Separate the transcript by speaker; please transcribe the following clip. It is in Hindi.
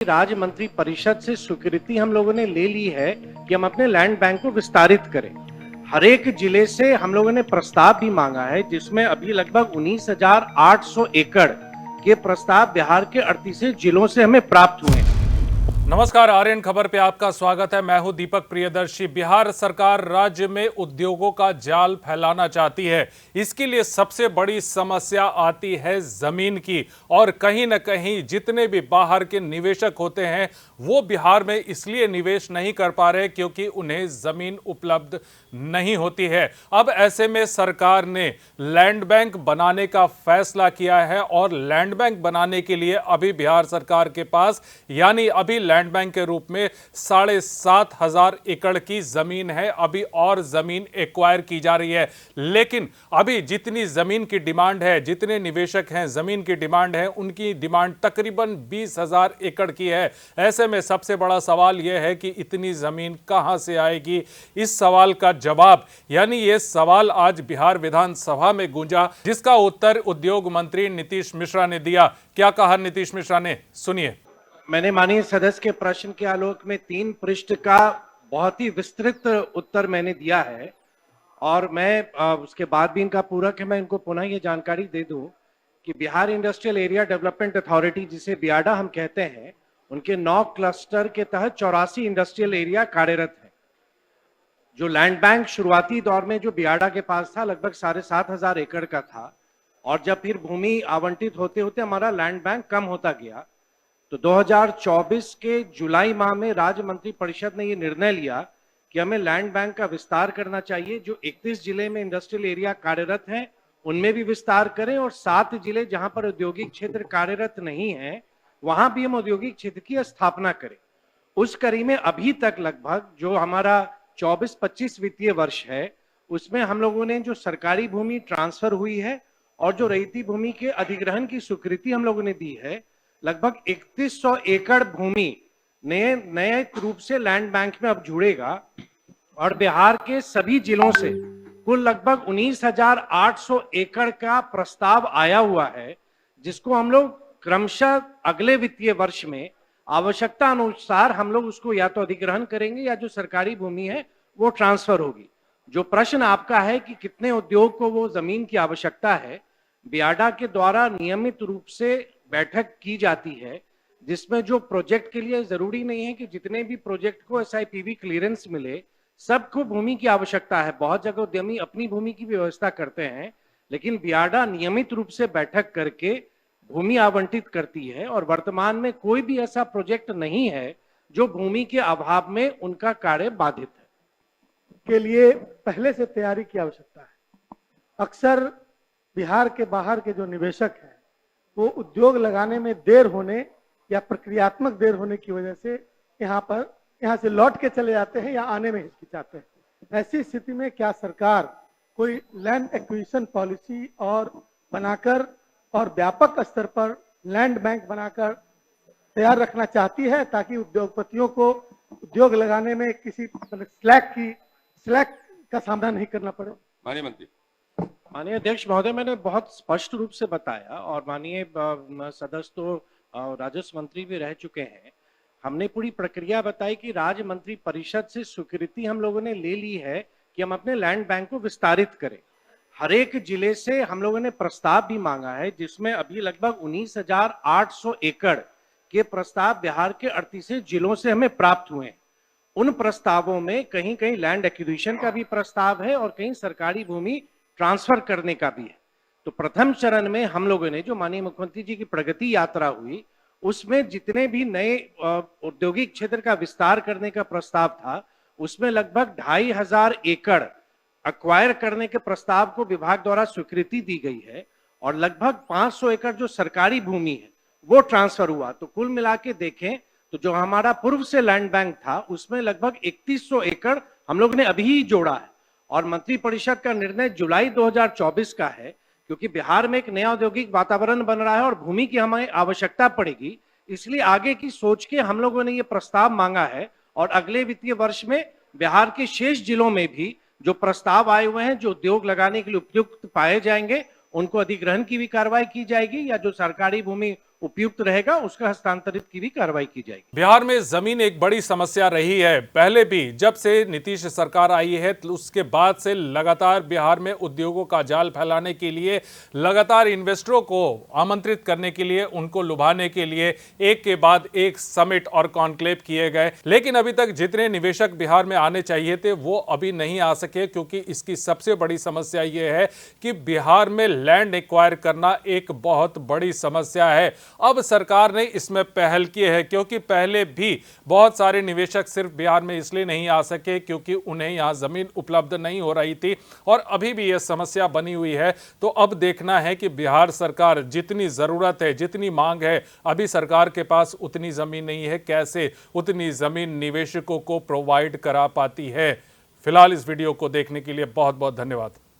Speaker 1: राज्य मंत्री परिषद से स्वीकृति हम लोगों ने ले ली है कि हम अपने लैंड बैंक को विस्तारित करें। हर एक जिले से हम लोगों ने प्रस्ताव भी मांगा है, जिसमें अभी लगभग 19,800 एकड़ के प्रस्ताव बिहार के 38 जिलों से हमें प्राप्त हुए हैं।
Speaker 2: नमस्कार, आर्यन खबर पे आपका स्वागत है। मैं हूं दीपक प्रियदर्शी। बिहार सरकार राज्य में उद्योगों का जाल फैलाना चाहती है। इसके लिए सबसे बड़ी समस्या आती है जमीन की, और कहीं ना कहीं जितने भी बाहर के निवेशक होते हैं वो बिहार में इसलिए निवेश नहीं कर पा रहे क्योंकि उन्हें जमीन उपलब्ध नहीं होती है। अब ऐसे में सरकार ने लैंड बैंक बनाने का फैसला किया है, और लैंड बैंक बनाने के लिए अभी बिहार सरकार के पास यानी अभी लैंड बैंक के रूप में 7,500 एकड़ की जमीन है। अभी और जमीन एक्वायर की जा रही है, लेकिन अभी जितनी जमीन की डिमांड है, जितने निवेशक हैं जमीन की डिमांड है, उनकी डिमांड तकरीबन 20,000 एकड़ की है। ऐसे में सबसे बड़ा सवाल यह है कि इतनी जमीन कहां से आएगी। इस सवाल का जवाब यानी ये सवाल आज बिहार विधानसभा में गूंजा, जिसका उत्तर उद्योग मंत्री नीतीश मिश्रा ने दिया। क्या कहा नीतीश मिश्रा ने, सुनिए।
Speaker 1: मैंने माननीय सदस्य के प्रश्न के आलोक में 3 पृष्ठ का बहुत ही विस्तृत उत्तर मैंने दिया है, और मैं उसके बाद भी इनका पूरक है। मैं इनको पुनः ये जानकारी दे दूं कि Bihar industrial area development authority, जिसे बियाडा हम कहते हैं, उनके 9 क्लस्टर के तहत 84 इंडस्ट्रियल एरिया कार्यरत है। जो लैंड बैंक शुरुआती दौर में जो बियाडा के पास था लगभग 7,500 एकड़ का था, और जब फिर भूमि आवंटित होते होते हमारा लैंड बैंक कम होता गया, तो 2024 के जुलाई माह में राज्य मंत्री परिषद ने यह निर्णय लिया कि हमें लैंड बैंक का विस्तार करना चाहिए। जो 31 जिले में इंडस्ट्रियल एरिया कार्यरत हैं उनमें भी विस्तार करें, और 7 जिले जहां पर औद्योगिक क्षेत्र कार्यरत नहीं है वहां भी हम औद्योगिक क्षेत्र की स्थापना करें। उस कड़ी में अभी तक लगभग जो हमारा 24-25 वित्तीय वर्ष है उसमें हम लोगों ने जो सरकारी भूमि ट्रांसफर हुई है और जो रैयती भूमि के अधिग्रहण की स्वीकृति हम लोगों ने दी है, लगभग 3100 एकड़ भूमि नए रूप से लैंड बैंक में अब जुड़ेगा। और बिहार के सभी जिलों से कुल लगभग 19,800 एकड़ का प्रस्ताव आया हुआ है, जिसको हम लोग क्रमशः अगले वित्तीय वर्ष में आवश्यकता अनुसार हम लोग उसको या तो अधिग्रहण करेंगे या जो सरकारी भूमि है वो ट्रांसफर होगी। जो प्रश्न आपका है कि कितने उद्योग को वो जमीन की आवश्यकता है, बियाडा के द्वारा नियमित रूप से बैठक की जाती है, जिसमें जो प्रोजेक्ट के लिए जरूरी नहीं है कि जितने भी प्रोजेक्ट को SIPV क्लियरेंस मिले, सबको भूमि की आवश्यकता है। बहुत जगह उद्यमी अपनी भूमि की व्यवस्था करते हैं, लेकिन बियाडा नियमित रूप से बैठक करके भूमि आवंटित करती है, और वर्तमान में कोई भी ऐसा प्रोजेक्ट नहीं है जो भूमि के अभाव में उनका कार्य बाधित है।
Speaker 3: के लिए पहले से तैयारी की आवश्यकता है। अक्सर बिहार के बाहर के जो निवेशक हैं वो उद्योग लगाने में देर होने या प्रक्रियात्मक देर होने की वजह से यहाँ से लौट के चले जाते हैं या आने में हिचकिचाते हैं। ऐसी स्थिति में क्या सरकार कोई लैंड एक्विजिशन पॉलिसी और बनाकर और व्यापक स्तर पर लैंड बैंक बनाकर तैयार रखना चाहती है, ताकि उद्योगपतियों को उद्योग लगाने में किसी स्लैक का सामना नहीं करना पड़े?
Speaker 2: माननीय मंत्री।
Speaker 1: माननीय अध्यक्ष महोदय, मैंने बहुत स्पष्ट रूप से बताया, और माननीय सदस्य तो राजस्व मंत्री भी रह चुके हैं। हमने पूरी प्रक्रिया बताई कि राज्य मंत्री परिषद से स्वीकृति हम लोगों ने ले ली है कि हम अपने लैंड बैंक को विस्तारित करें। हर एक जिले से हम लोगों ने प्रस्ताव भी मांगा है, जिसमें अभी लगभग 19,800 एकड़ के प्रस्ताव बिहार के 38 जिलों से हमें प्राप्त हुए हैं। उन प्रस्तावों में कहीं कहीं लैंड एक्विजिशन का भी प्रस्ताव है और कहीं सरकारी भूमि ट्रांसफर करने का भी है। तो प्रथम चरण में हम लोगों ने जो माननीय मुख्यमंत्री जी की प्रगति यात्रा हुई, उसमें जितने भी नए औद्योगिक क्षेत्र का विस्तार करने का प्रस्ताव था, उसमें लगभग 2,500 एकड़ अक्वायर करने के प्रस्ताव को विभाग द्वारा स्वीकृति दी गई है, और लगभग 500 एकड़ जो सरकारी भूमि है वो ट्रांसफर हुआ। तो कुल मिला के देखें तो जो हमारा पूर्व से लैंड बैंक था उसमें लगभग 3100 एकड़ हम लोग ने अभी ही जोड़ा है। और मंत्री परिषद का निर्णय जुलाई 2024 का है, क्योंकि बिहार में एक नया औद्योगिक वातावरण बन रहा है और भूमि की हमें आवश्यकता पड़ेगी, इसलिए आगे की सोच के हम लोगों ने ये प्रस्ताव मांगा है। और अगले वित्तीय वर्ष में बिहार के शेष जिलों में भी जो प्रस्ताव आए हुए हैं जो उद्योग लगाने के लिए उपयुक्त पाए जाएंगे, उनको अधिग्रहण की भी कार्रवाई की जाएगी, या जो सरकारी भूमि उपयुक्त रहेगा उसका हस्तांतरित की भी कार्रवाई की जाएगी।
Speaker 2: बिहार में जमीन एक बड़ी समस्या रही है। पहले भी जब से नीतीश सरकार आई है तो उसके बाद से लगातार बिहार में उद्योगों का जाल फैलाने के लिए, लगातार इन्वेस्टरों को आमंत्रित करने के लिए, उनको लुभाने के लिए एक के बाद एक समिट और कॉन्क्लेव किए गए, लेकिन अभी तक जितने निवेशक बिहार में आने चाहिए थे वो अभी नहीं आ सके, क्योंकि इसकी सबसे बड़ी समस्या यह है कि बिहार में लैंड एक्वायर करना एक बहुत बड़ी समस्या है। अब सरकार ने इसमें पहल की है, क्योंकि पहले भी बहुत सारे निवेशक सिर्फ बिहार में इसलिए नहीं आ सके क्योंकि उन्हें यहां जमीन उपलब्ध नहीं हो रही थी, और अभी भी यह समस्या बनी हुई है। तो अब देखना है कि बिहार सरकार, जितनी जरूरत है, जितनी मांग है, अभी सरकार के पास उतनी जमीन नहीं है, कैसे उतनी जमीन निवेशकों को प्रोवाइड करा पाती है। फिलहाल इस वीडियो को देखने के लिए बहुत बहुत धन्यवाद।